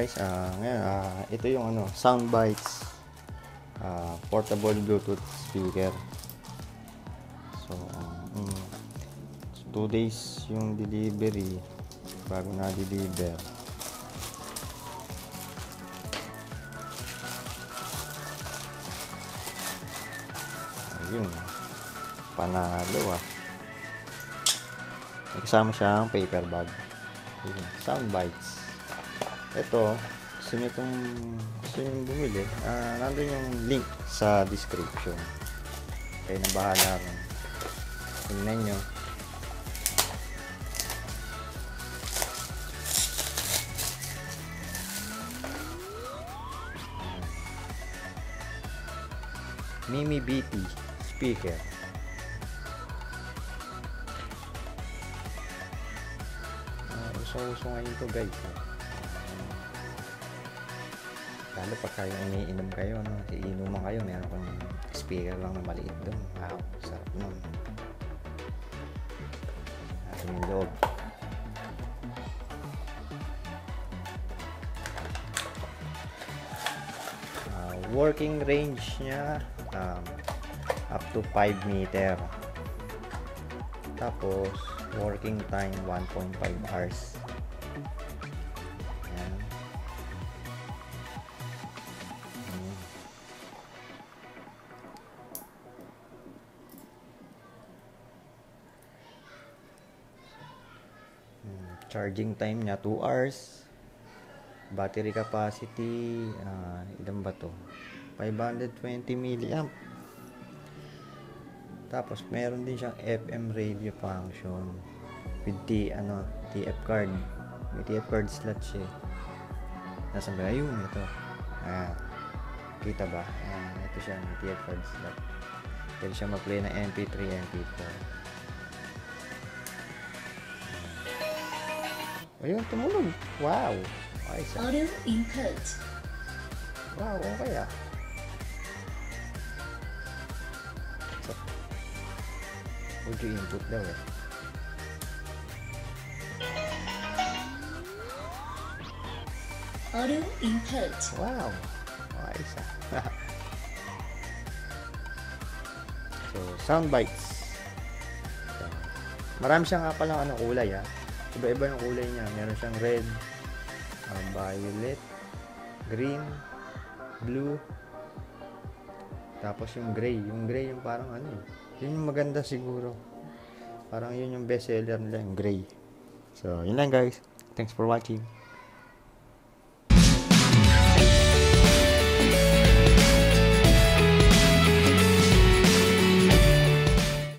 guys, ngayon ito yung Soundbites portable Bluetooth speaker. So 2 days yung delivery bago na deliver. Ayun, panalo may kasama siyang paper bag. Ayun, Soundbites. Ito, gusto nyo bumili, nandun yung link sa description. Kayo na bahala rin. Tingnan nyo. Mimi BT speaker. Uso ngayon ito guys. Lalo pag kayo iniinom kayo, iinuman kayo, meron kang speaker lang na maliit doon. Wow, sarap nun. Atin yung loob. Working range niya up to 5 meter. Tapos working time 1.5 hours. Ayan. Charging time niya 2 hours. Battery capacity ilan ba to? 520 milliamp. Tapos meron din siyang FM radio function with TF card. May TF card slot siya. Nasa ba? Ayun, ito. Kita ba? Ito siya, may TF card slot. Pwede siya mag-play ng MP3, MP4. Ayun, tumulog. Wow! Okay siya. Audio input. Wow, okay Audio input daw Audio input. Wow, okay siya. So, Soundbites. Marami siyang palang kulay Iba-iba yung kulay niya. Meron siyang red, violet, green, blue, tapos yung gray. Yung gray yung parang yun yung maganda siguro. Parang yun yung best seller nila, yung gray. So, yun lang guys. Thanks for watching.